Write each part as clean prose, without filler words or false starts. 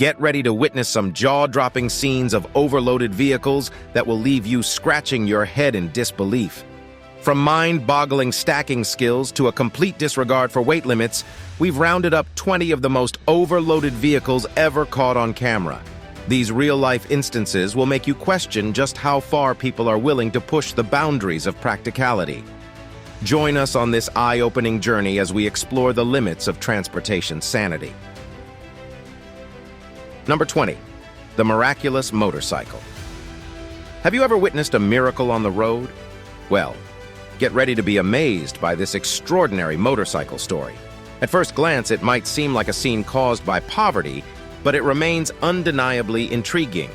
Get ready to witness some jaw-dropping scenes of overloaded vehicles that will leave you scratching your head in disbelief. From mind-boggling stacking skills to a complete disregard for weight limits, we've rounded up 20 of the most overloaded vehicles ever caught on camera. These real-life instances will make you question just how far people are willing to push the boundaries of practicality. Join us on this eye-opening journey as we explore the limits of transportation sanity. Number 20. The Miraculous Motorcycle. Have you ever witnessed a miracle on the road? Well, get ready to be amazed by this extraordinary motorcycle story. At first glance, it might seem like a scene caused by poverty, but it remains undeniably intriguing.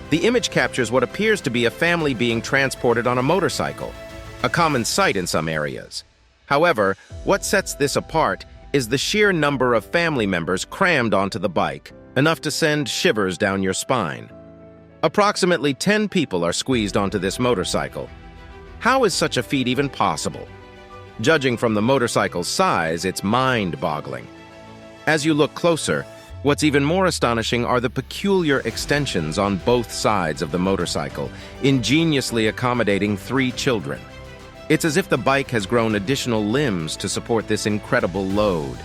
The image captures what appears to be a family being transported on a motorcycle, a common sight in some areas. However, what sets this apart is the sheer number of family members crammed onto the bike, enough to send shivers down your spine. Approximately 10 people are squeezed onto this motorcycle. How is such a feat even possible? Judging from the motorcycle's size, it's mind-boggling. As you look closer, what's even more astonishing are the peculiar extensions on both sides of the motorcycle, ingeniously accommodating 3 children. It's as if the bike has grown additional limbs to support this incredible load.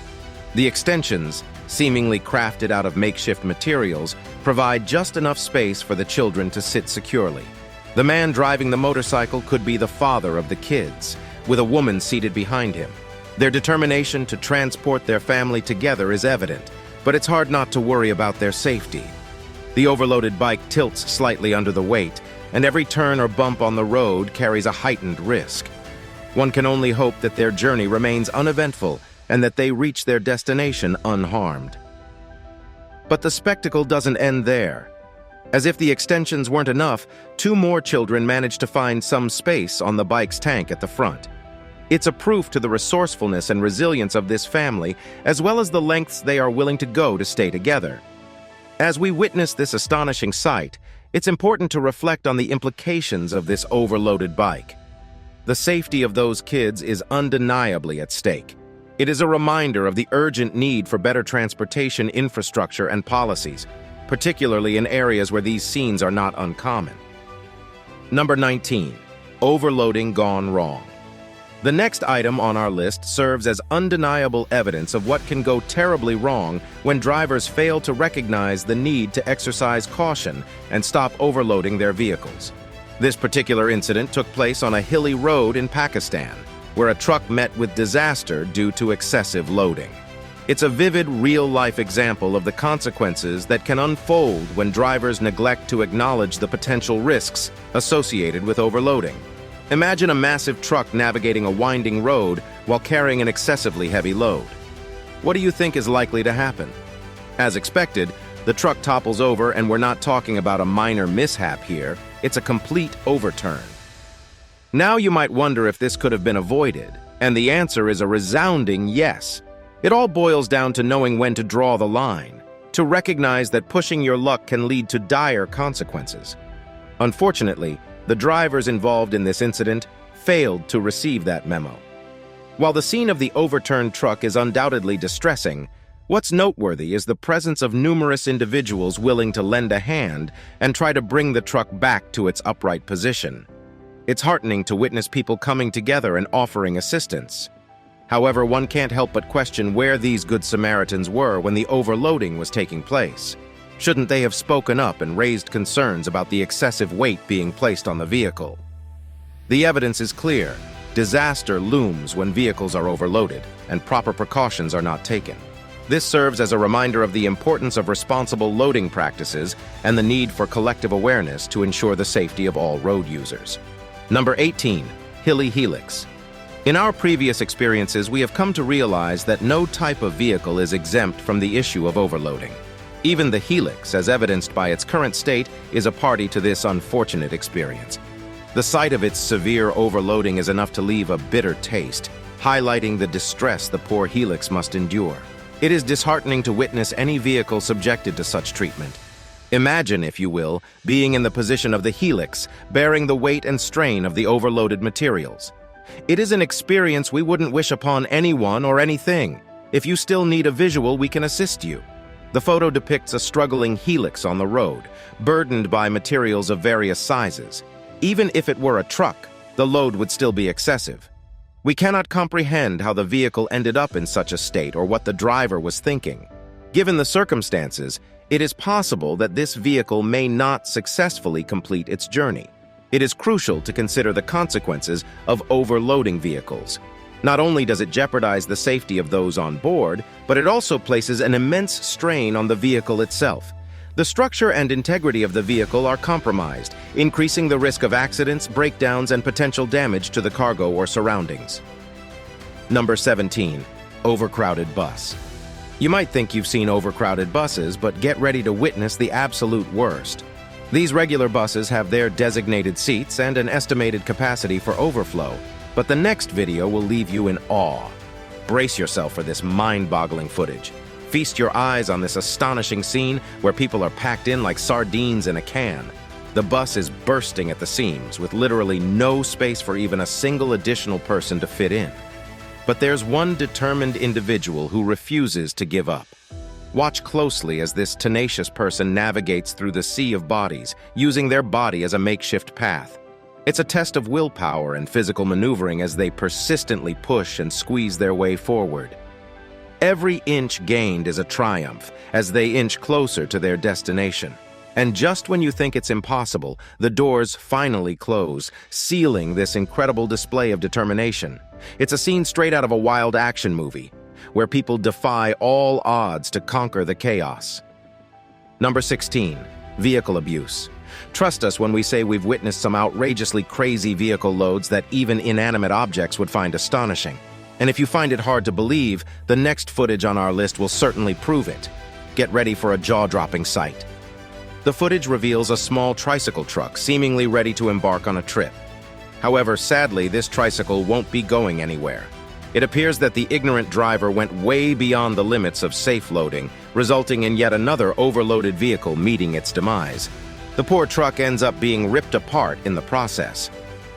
The extensions, seemingly crafted out of makeshift materials, provide just enough space for the children to sit securely. The man driving the motorcycle could be the father of the kids, with a woman seated behind him. Their determination to transport their family together is evident, but it's hard not to worry about their safety. The overloaded bike tilts slightly under the weight, and every turn or bump on the road carries a heightened risk. One can only hope that their journey remains uneventful and that they reach their destination unharmed. But the spectacle doesn't end there. As if the extensions weren't enough, 2 more children managed to find some space on the bike's tank at the front. It's a proof to the resourcefulness and resilience of this family, as well as the lengths they are willing to go to stay together. As we witness this astonishing sight, it's important to reflect on the implications of this overloaded bike. The safety of those kids is undeniably at stake. It is a reminder of the urgent need for better transportation infrastructure and policies, particularly in areas where these scenes are not uncommon. Number 19. Overloading gone wrong. The next item on our list serves as undeniable evidence of what can go terribly wrong when drivers fail to recognize the need to exercise caution and stop overloading their vehicles. This particular incident took place on a hilly road in Pakistan, where a truck met with disaster due to excessive loading. It's a vivid, real-life example of the consequences that can unfold when drivers neglect to acknowledge the potential risks associated with overloading. Imagine a massive truck navigating a winding road while carrying an excessively heavy load. What do you think is likely to happen? As expected, the truck topples over, and we're not talking about a minor mishap here. It's a complete overturn. Now you might wonder if this could have been avoided, and the answer is a resounding yes. It all boils down to knowing when to draw the line, to recognize that pushing your luck can lead to dire consequences. Unfortunately, the drivers involved in this incident failed to receive that memo. While the scene of the overturned truck is undoubtedly distressing, what's noteworthy is the presence of numerous individuals willing to lend a hand and try to bring the truck back to its upright position. It's heartening to witness people coming together and offering assistance. However, one can't help but question where these Good Samaritans were when the overloading was taking place. Shouldn't they have spoken up and raised concerns about the excessive weight being placed on the vehicle? The evidence is clear. Disaster looms when vehicles are overloaded and proper precautions are not taken. This serves as a reminder of the importance of responsible loading practices and the need for collective awareness to ensure the safety of all road users. Number 18. Hilly Helix. In our previous experiences, we have come to realize that no type of vehicle is exempt from the issue of overloading. Even the Helix, as evidenced by its current state, is a party to this unfortunate experience. The sight of its severe overloading is enough to leave a bitter taste, highlighting the distress the poor Helix must endure. It is disheartening to witness any vehicle subjected to such treatment. Imagine, if you will, being in the position of the Helix, bearing the weight and strain of the overloaded materials. It is an experience we wouldn't wish upon anyone or anything. If you still need a visual, we can assist you. The photo depicts a struggling Helix on the road, burdened by materials of various sizes. Even if it were a truck, the load would still be excessive. We cannot comprehend how the vehicle ended up in such a state or what the driver was thinking. Given the circumstances, it is possible that this vehicle may not successfully complete its journey. It is crucial to consider the consequences of overloading vehicles. Not only does it jeopardize the safety of those on board, but it also places an immense strain on the vehicle itself. The structure and integrity of the vehicle are compromised, increasing the risk of accidents, breakdowns, and potential damage to the cargo or surroundings. Number 17. Overcrowded bus. You might think you've seen overcrowded buses, but get ready to witness the absolute worst. These regular buses have their designated seats and an estimated capacity for overflow, but the next video will leave you in awe. Brace yourself for this mind-boggling footage. Feast your eyes on this astonishing scene where people are packed in like sardines in a can. The bus is bursting at the seams, with literally no space for even a single additional person to fit in. But there's one determined individual who refuses to give up. Watch closely as this tenacious person navigates through the sea of bodies, using their body as a makeshift path. It's a test of willpower and physical maneuvering as they persistently push and squeeze their way forward. Every inch gained is a triumph as they inch closer to their destination. And just when you think it's impossible, the doors finally close, sealing this incredible display of determination. It's a scene straight out of a wild action movie, where people defy all odds to conquer the chaos. Number 16. Vehicle abuse. Trust us when we say we've witnessed some outrageously crazy vehicle loads that even inanimate objects would find astonishing. And if you find it hard to believe, the next footage on our list will certainly prove it. Get ready for a jaw-dropping sight. The footage reveals a small tricycle truck seemingly ready to embark on a trip. However, sadly, this tricycle won't be going anywhere. It appears that the ignorant driver went way beyond the limits of safe loading, resulting in yet another overloaded vehicle meeting its demise. The poor truck ends up being ripped apart in the process.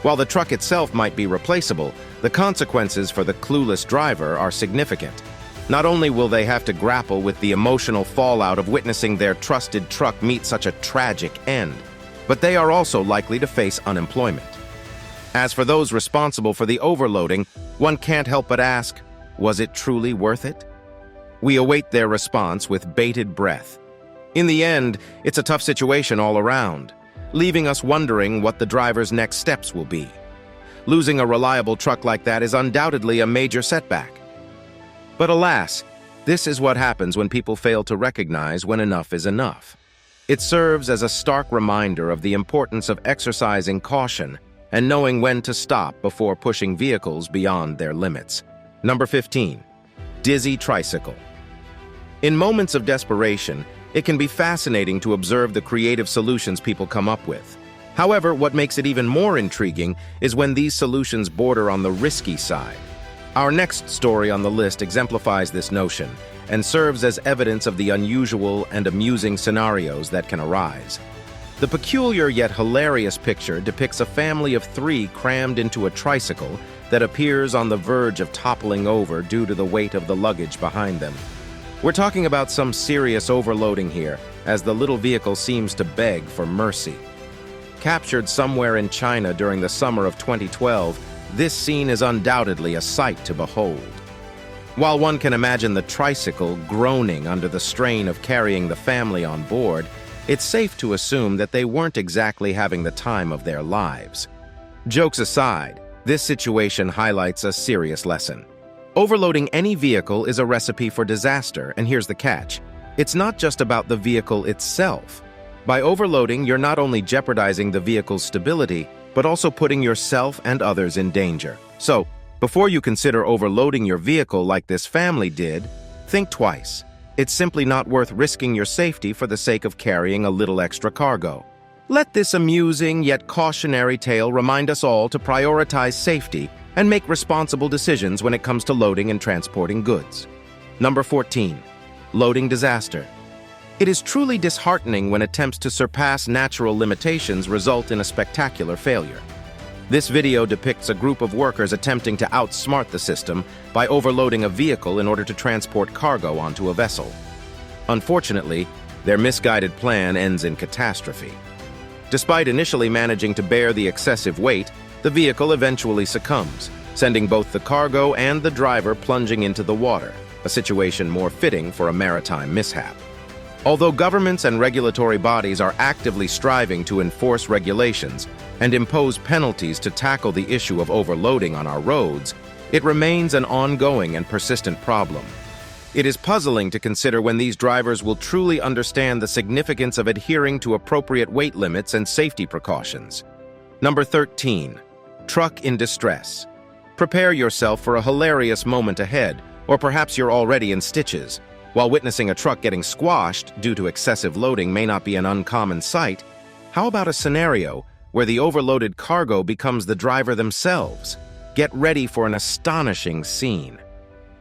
While the truck itself might be replaceable, the consequences for the clueless driver are significant. Not only will they have to grapple with the emotional fallout of witnessing their trusted truck meet such a tragic end, but they are also likely to face unemployment. As for those responsible for the overloading, one can't help but ask, was it truly worth it? We await their response with bated breath. In the end, it's a tough situation all around, leaving us wondering what the driver's next steps will be. Losing a reliable truck like that is undoubtedly a major setback. But alas, this is what happens when people fail to recognize when enough is enough. It serves as a stark reminder of the importance of exercising caution and knowing when to stop before pushing vehicles beyond their limits. Number 15. Dizzy tricycle. In moments of desperation, it can be fascinating to observe the creative solutions people come up with. However, what makes it even more intriguing is when these solutions border on the risky side. Our next story on the list exemplifies this notion and serves as evidence of the unusual and amusing scenarios that can arise. The peculiar yet hilarious picture depicts a family of 3 crammed into a tricycle that appears on the verge of toppling over due to the weight of the luggage behind them. We're talking about some serious overloading here, as the little vehicle seems to beg for mercy. Captured somewhere in China during the summer of 2012, this scene is undoubtedly a sight to behold. While one can imagine the tricycle groaning under the strain of carrying the family on board, it's safe to assume that they weren't exactly having the time of their lives. Jokes aside, this situation highlights a serious lesson. Overloading any vehicle is a recipe for disaster, and here's the catch. It's not just about the vehicle itself. By overloading, you're not only jeopardizing the vehicle's stability, but also putting yourself and others in danger. So, before you consider overloading your vehicle like this family did, think twice. It's simply not worth risking your safety for the sake of carrying a little extra cargo. Let this amusing yet cautionary tale remind us all to prioritize safety and make responsible decisions when it comes to loading and transporting goods. Number 14. Loading disaster. It is truly disheartening when attempts to surpass natural limitations result in a spectacular failure. This video depicts a group of workers attempting to outsmart the system by overloading a vehicle in order to transport cargo onto a vessel. Unfortunately, their misguided plan ends in catastrophe. Despite initially managing to bear the excessive weight, the vehicle eventually succumbs, sending both the cargo and the driver plunging into the water, a situation more fitting for a maritime mishap. Although governments and regulatory bodies are actively striving to enforce regulations and impose penalties to tackle the issue of overloading on our roads, it remains an ongoing and persistent problem. It is puzzling to consider when these drivers will truly understand the significance of adhering to appropriate weight limits and safety precautions. Number 13. Truck in distress. Prepare yourself for a hilarious moment ahead, or perhaps you're already in stitches. While witnessing a truck getting squashed due to excessive loading may not be an uncommon sight, how about a scenario where the overloaded cargo becomes the driver themselves? Get ready for an astonishing scene.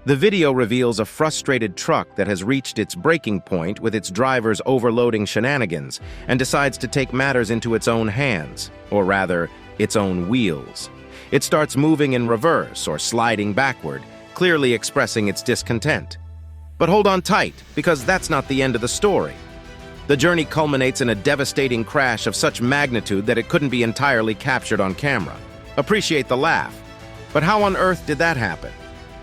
The video reveals a frustrated truck that has reached its breaking point with its driver's overloading shenanigans and decides to take matters into its own hands, or rather, its own wheels. It starts moving in reverse or sliding backward, clearly expressing its discontent. But hold on tight, because that's not the end of the story. The journey culminates in a devastating crash of such magnitude that it couldn't be entirely captured on camera. Appreciate the laugh. But how on earth did that happen?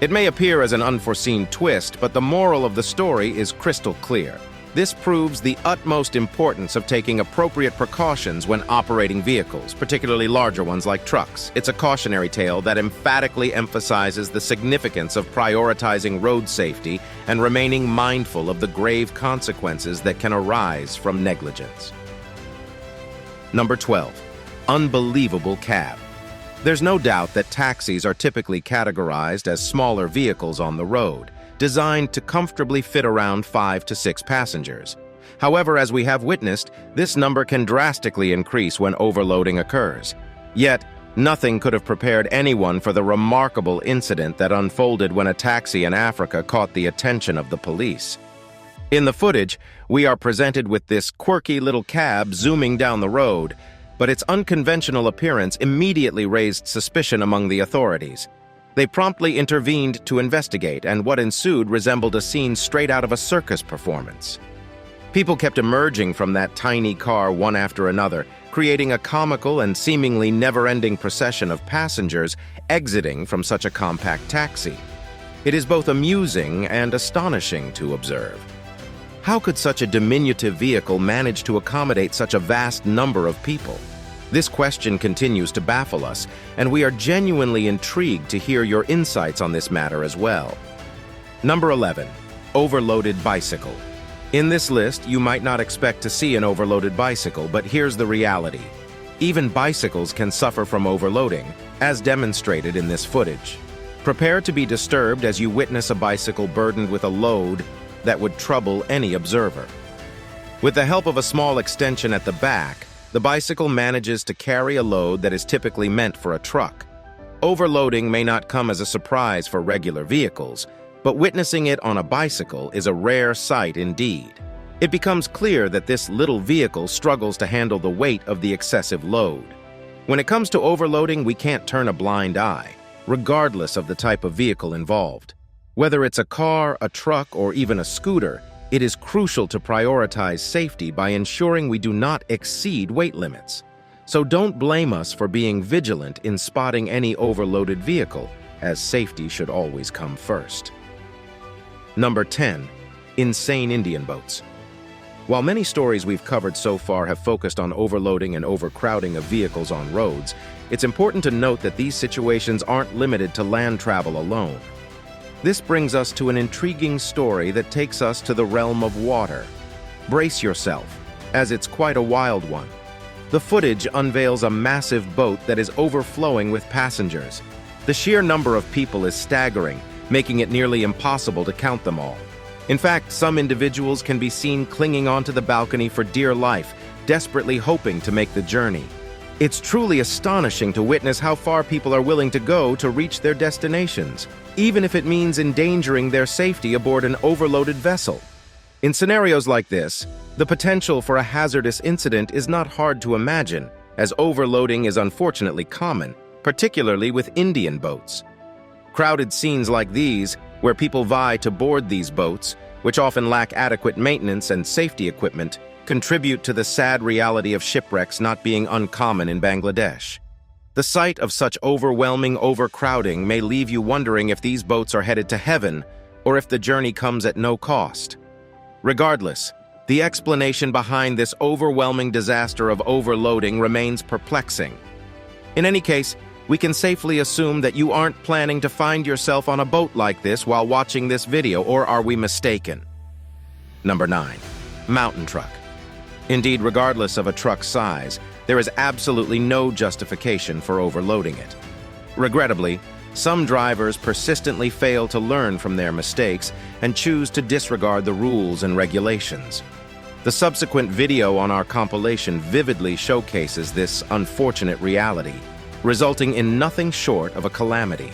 It may appear as an unforeseen twist, but the moral of the story is crystal clear. This proves the utmost importance of taking appropriate precautions when operating vehicles, particularly larger ones like trucks. It's a cautionary tale that emphatically emphasizes the significance of prioritizing road safety and remaining mindful of the grave consequences that can arise from negligence. Number 12. Unbelievable cab. There's no doubt that taxis are typically categorized as smaller vehicles on the road, designed to comfortably fit around 5 to 6 passengers. However, as we have witnessed, this number can drastically increase when overloading occurs. Yet, nothing could have prepared anyone for the remarkable incident that unfolded when a taxi in Africa caught the attention of the police. In the footage, we are presented with this quirky little cab zooming down the road, but its unconventional appearance immediately raised suspicion among the authorities. They promptly intervened to investigate, and what ensued resembled a scene straight out of a circus performance. People kept emerging from that tiny car one after another, creating a comical and seemingly never-ending procession of passengers exiting from such a compact taxi. It is both amusing and astonishing to observe. How could such a diminutive vehicle manage to accommodate such a vast number of people? This question continues to baffle us, and we are genuinely intrigued to hear your insights on this matter as well. Number 11. Overloaded bicycle. In this list, you might not expect to see an overloaded bicycle, but here's the reality. Even bicycles can suffer from overloading, as demonstrated in this footage. Prepare to be disturbed as you witness a bicycle burdened with a load that would trouble any observer. With the help of a small extension at the back, the bicycle manages to carry a load that is typically meant for a truck. Overloading may not come as a surprise for regular vehicles, but witnessing it on a bicycle is a rare sight indeed. It becomes clear that this little vehicle struggles to handle the weight of the excessive load. When it comes to overloading, we can't turn a blind eye, regardless of the type of vehicle involved. Whether it's a car, a truck, or even a scooter, it is crucial to prioritize safety by ensuring we do not exceed weight limits. So don't blame us for being vigilant in spotting any overloaded vehicle, as safety should always come first. Number 10. Insane Indian boats. While many stories we've covered so far have focused on overloading and overcrowding of vehicles on roads, it's important to note that these situations aren't limited to land travel alone. This brings us to an intriguing story that takes us to the realm of water. Brace yourself, as it's quite a wild one. The footage unveils a massive boat that is overflowing with passengers. The sheer number of people is staggering, making it nearly impossible to count them all. In fact, some individuals can be seen clinging onto the balcony for dear life, desperately hoping to make the journey. It's truly astonishing to witness how far people are willing to go to reach their destinations, even if it means endangering their safety aboard an overloaded vessel. In scenarios like this, the potential for a hazardous incident is not hard to imagine, as overloading is unfortunately common, particularly with Indian boats. Crowded scenes like these, where people vie to board these boats, which often lack adequate maintenance and safety equipment, contribute to the sad reality of shipwrecks not being uncommon in Bangladesh. The sight of such overwhelming overcrowding may leave you wondering if these boats are headed to heaven or if the journey comes at no cost. Regardless, the explanation behind this overwhelming disaster of overloading remains perplexing. In any case, we can safely assume that you aren't planning to find yourself on a boat like this while watching this video, or are we mistaken? Number 9. Mountain truck. Indeed, regardless of a truck's size, there is absolutely no justification for overloading it. Regrettably, some drivers persistently fail to learn from their mistakes and choose to disregard the rules and regulations. The subsequent video on our compilation vividly showcases this unfortunate reality, resulting in nothing short of a calamity.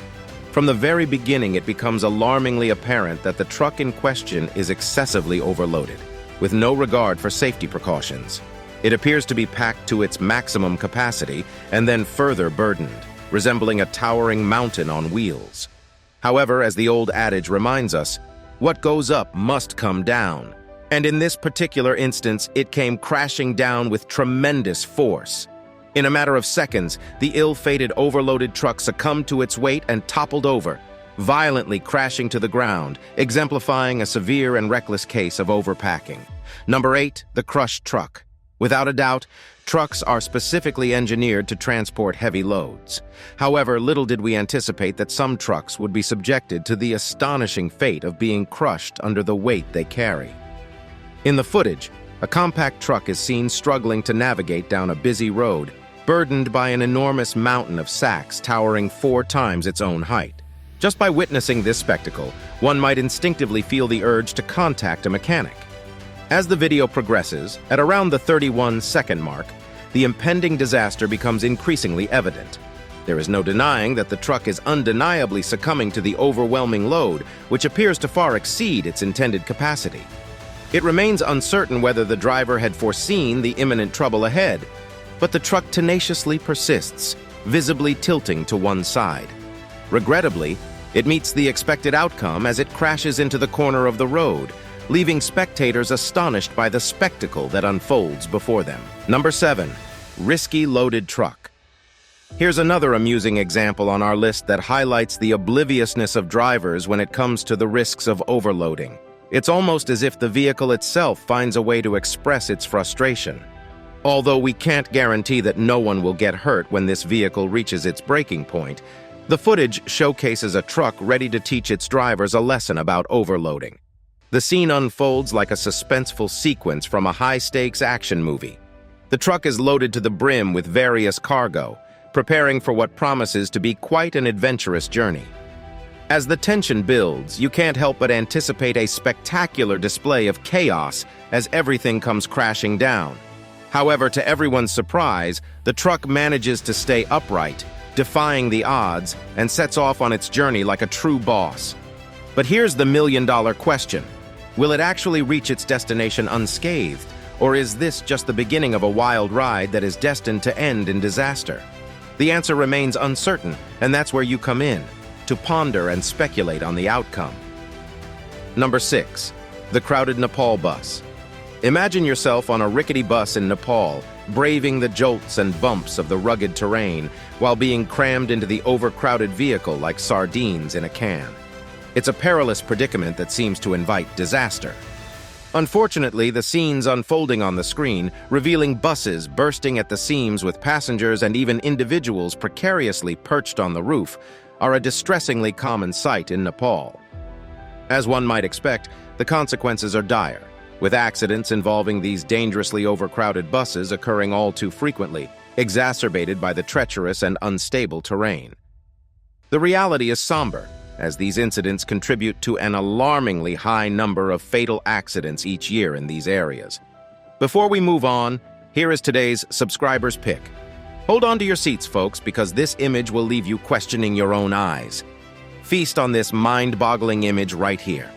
From the very beginning, it becomes alarmingly apparent that the truck in question is excessively overloaded, with no regard for safety precautions. It appears to be packed to its maximum capacity and then further burdened, resembling a towering mountain on wheels. However, as the old adage reminds us, what goes up must come down. And in this particular instance, it came crashing down with tremendous force. In a matter of seconds, the ill-fated overloaded truck succumbed to its weight and toppled over, violently crashing to the ground, exemplifying a severe and reckless case of overpacking. Number 8, the crushed truck. Without a doubt, trucks are specifically engineered to transport heavy loads. However, little did we anticipate that some trucks would be subjected to the astonishing fate of being crushed under the weight they carry. In the footage, a compact truck is seen struggling to navigate down a busy road, burdened by an enormous mountain of sacks towering 4 times its own height. Just by witnessing this spectacle, one might instinctively feel the urge to contact a mechanic. As the video progresses, at around the 31-second mark, the impending disaster becomes increasingly evident. There is no denying that the truck is undeniably succumbing to the overwhelming load, which appears to far exceed its intended capacity. It remains uncertain whether the driver had foreseen the imminent trouble ahead, but the truck tenaciously persists, visibly tilting to one side. Regrettably, it meets the expected outcome as it crashes into the corner of the road, leaving spectators astonished by the spectacle that unfolds before them. Number 7. Risky loaded truck. Here's another amusing example on our list that highlights the obliviousness of drivers when it comes to the risks of overloading. It's almost as if the vehicle itself finds a way to express its frustration. Although we can't guarantee that no one will get hurt when this vehicle reaches its breaking point, the footage showcases a truck ready to teach its drivers a lesson about overloading. The scene unfolds like a suspenseful sequence from a high-stakes action movie. The truck is loaded to the brim with various cargo, preparing for what promises to be quite an adventurous journey. As the tension builds, you can't help but anticipate a spectacular display of chaos as everything comes crashing down. However, to everyone's surprise, the truck manages to stay upright, defying the odds, and sets off on its journey like a true boss. But here's the million-dollar question. Will it actually reach its destination unscathed, or is this just the beginning of a wild ride that is destined to end in disaster? The answer remains uncertain, and that's where you come in, to ponder and speculate on the outcome. Number 6. The crowded Nepal bus. Imagine yourself on a rickety bus in Nepal, braving the jolts and bumps of the rugged terrain while being crammed into the overcrowded vehicle like sardines in a can. It's a perilous predicament that seems to invite disaster. Unfortunately, the scenes unfolding on the screen, revealing buses bursting at the seams with passengers and even individuals precariously perched on the roof, are a distressingly common sight in Nepal. As one might expect, the consequences are dire, with accidents involving these dangerously overcrowded buses occurring all too frequently, exacerbated by the treacherous and unstable terrain. The reality is somber, as these incidents contribute to an alarmingly high number of fatal accidents each year in these areas. Before we move on, here is today's subscriber's pick. Hold on to your seats, folks, because this image will leave you questioning your own eyes. Feast on this mind-boggling image right here.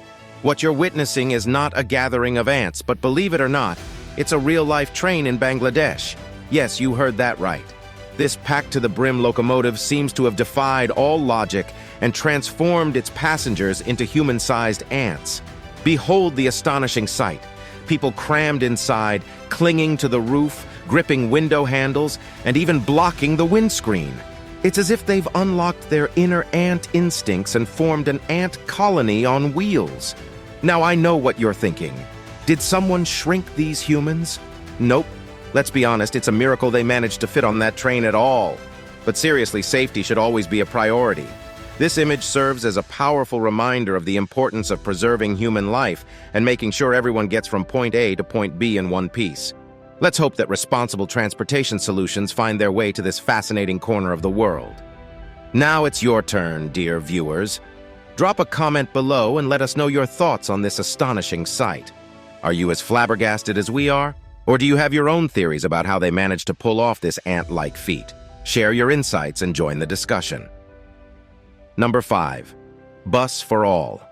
What you're witnessing is not a gathering of ants, but believe it or not, it's a real-life train in Bangladesh. Yes, you heard that right. This packed-to-the-brim locomotive seems to have defied all logic and transformed its passengers into human-sized ants. Behold the astonishing sight. People crammed inside, clinging to the roof, gripping window handles, and even blocking the windscreen. It's as if they've unlocked their inner ant instincts and formed an ant colony on wheels. Now I know what you're thinking. Did someone shrink these humans? Nope. Let's be honest, it's a miracle they managed to fit on that train at all. But seriously, safety should always be a priority. This image serves as a powerful reminder of the importance of preserving human life and making sure everyone gets from point A to point B in one piece. Let's hope that responsible transportation solutions find their way to this fascinating corner of the world. Now it's your turn, dear viewers. Drop a comment below and let us know your thoughts on this astonishing sight. Are you as flabbergasted as we are? Or do you have your own theories about how they managed to pull off this ant-like feat? Share your insights and join the discussion. Number 5. Bus for all.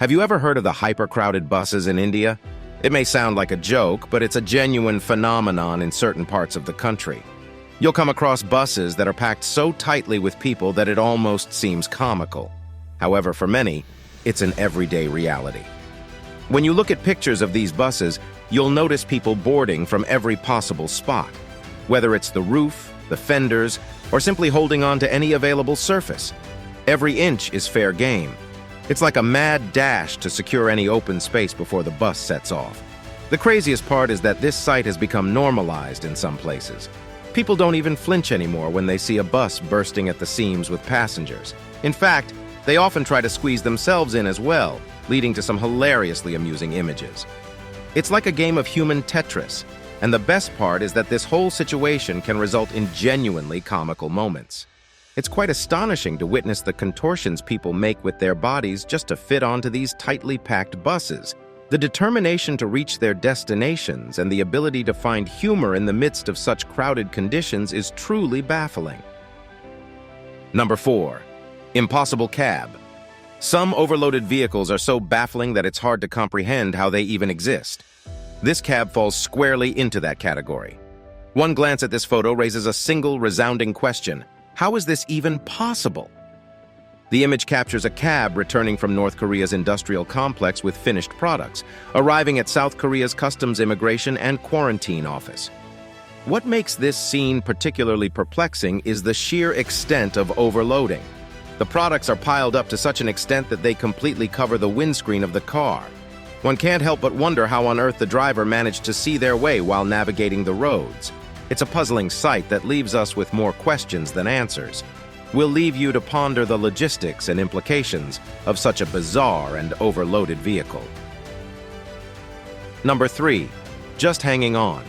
Have you ever heard of the hypercrowded buses in India? It may sound like a joke, but it's a genuine phenomenon in certain parts of the country. You'll come across buses that are packed so tightly with people that it almost seems comical. However, for many, it's an everyday reality. When you look at pictures of these buses, you'll notice people boarding from every possible spot, whether it's the roof, the fenders, or simply holding on to any available surface. Every inch is fair game. It's like a mad dash to secure any open space before the bus sets off. The craziest part is that this sight has become normalized in some places. People don't even flinch anymore when they see a bus bursting at the seams with passengers. In fact, they often try to squeeze themselves in as well, leading to some hilariously amusing images. It's like a game of human Tetris, and the best part is that this whole situation can result in genuinely comical moments. It's quite astonishing to witness the contortions people make with their bodies just to fit onto these tightly packed buses. The determination to reach their destinations and the ability to find humor in the midst of such crowded conditions is truly baffling. Number 4. Impossible cab. Some overloaded vehicles are so baffling that it's hard to comprehend how they even exist. This cab falls squarely into that category. One glance at this photo raises a single resounding question. How is this even possible? The image captures a cab returning from North Korea's industrial complex with finished products, arriving at South Korea's Customs Immigration and Quarantine Office. What makes this scene particularly perplexing is the sheer extent of overloading. The products are piled up to such an extent that they completely cover the windscreen of the car. One can't help but wonder how on earth the driver managed to see their way while navigating the roads. It's a puzzling sight that leaves us with more questions than answers. We'll leave you to ponder the logistics and implications of such a bizarre and overloaded vehicle. Number 3. Just hanging on.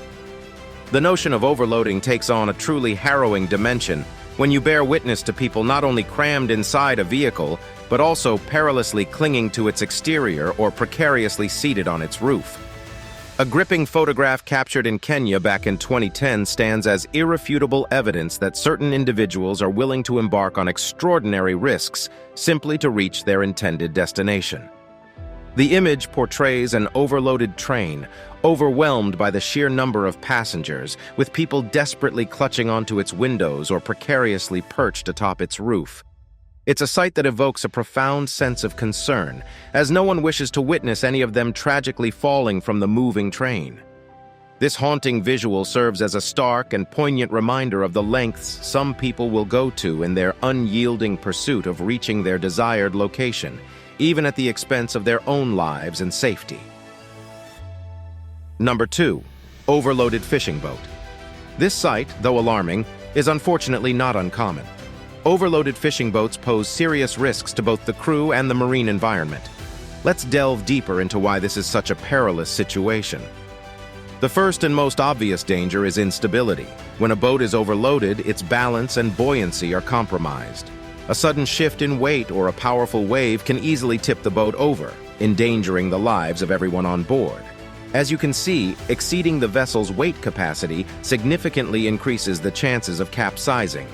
The notion of overloading takes on a truly harrowing dimension when you bear witness to people not only crammed inside a vehicle, but also perilously clinging to its exterior or precariously seated on its roof. A gripping photograph captured in Kenya back in 2010 stands as irrefutable evidence that certain individuals are willing to embark on extraordinary risks simply to reach their intended destination. The image portrays an overloaded train, overwhelmed by the sheer number of passengers, with people desperately clutching onto its windows or precariously perched atop its roof. It's a sight that evokes a profound sense of concern, as no one wishes to witness any of them tragically falling from the moving train. This haunting visual serves as a stark and poignant reminder of the lengths some people will go to in their unyielding pursuit of reaching their desired location, even at the expense of their own lives and safety. Number 2. Overloaded fishing boat. This sight, though alarming, is unfortunately not uncommon. Overloaded fishing boats pose serious risks to both the crew and the marine environment. Let's delve deeper into why this is such a perilous situation. The first and most obvious danger is instability. When a boat is overloaded, its balance and buoyancy are compromised. A sudden shift in weight or a powerful wave can easily tip the boat over, endangering the lives of everyone on board. As you can see, exceeding the vessel's weight capacity significantly increases the chances of capsizing.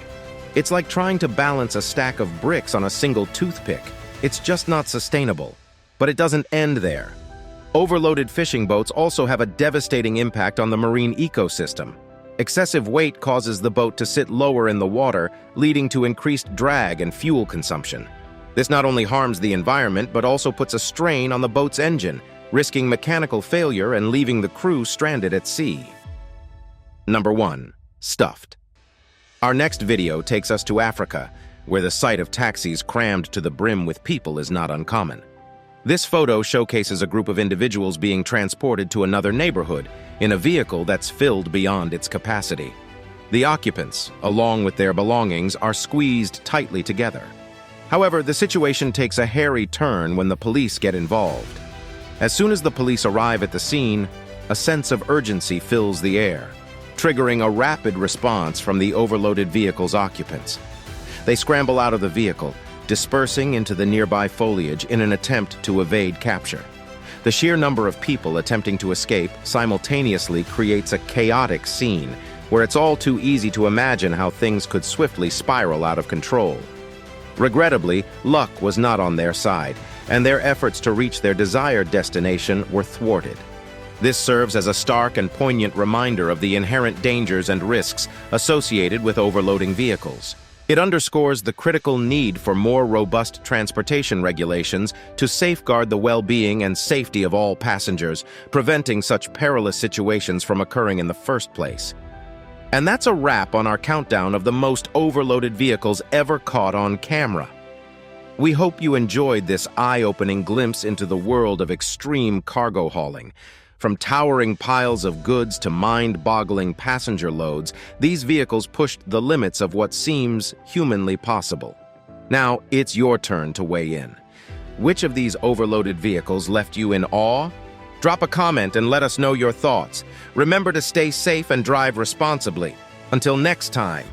It's like trying to balance a stack of bricks on a single toothpick. It's just not sustainable. But it doesn't end there. Overloaded fishing boats also have a devastating impact on the marine ecosystem. Excessive weight causes the boat to sit lower in the water, leading to increased drag and fuel consumption. This not only harms the environment, but also puts a strain on the boat's engine, risking mechanical failure and leaving the crew stranded at sea. Number 1. Stuffed. Our next video takes us to Africa, where the sight of taxis crammed to the brim with people is not uncommon. This photo showcases a group of individuals being transported to another neighborhood in a vehicle that's filled beyond its capacity. The occupants, along with their belongings, are squeezed tightly together. However, the situation takes a hairy turn when the police get involved. As soon as the police arrive at the scene, a sense of urgency fills the air, triggering a rapid response from the overloaded vehicle's occupants. They scramble out of the vehicle, dispersing into the nearby foliage in an attempt to evade capture. The sheer number of people attempting to escape simultaneously creates a chaotic scene where it's all too easy to imagine how things could swiftly spiral out of control. Regrettably, luck was not on their side, and their efforts to reach their desired destination were thwarted. This serves as a stark and poignant reminder of the inherent dangers and risks associated with overloading vehicles. It underscores the critical need for more robust transportation regulations to safeguard the well-being and safety of all passengers, preventing such perilous situations from occurring in the first place. And that's a wrap on our countdown of the most overloaded vehicles ever caught on camera. We hope you enjoyed this eye-opening glimpse into the world of extreme cargo hauling. From towering piles of goods to mind-boggling passenger loads, these vehicles pushed the limits of what seems humanly possible. Now, it's your turn to weigh in. Which of these overloaded vehicles left you in awe? Drop a comment and let us know your thoughts. Remember to stay safe and drive responsibly. Until next time.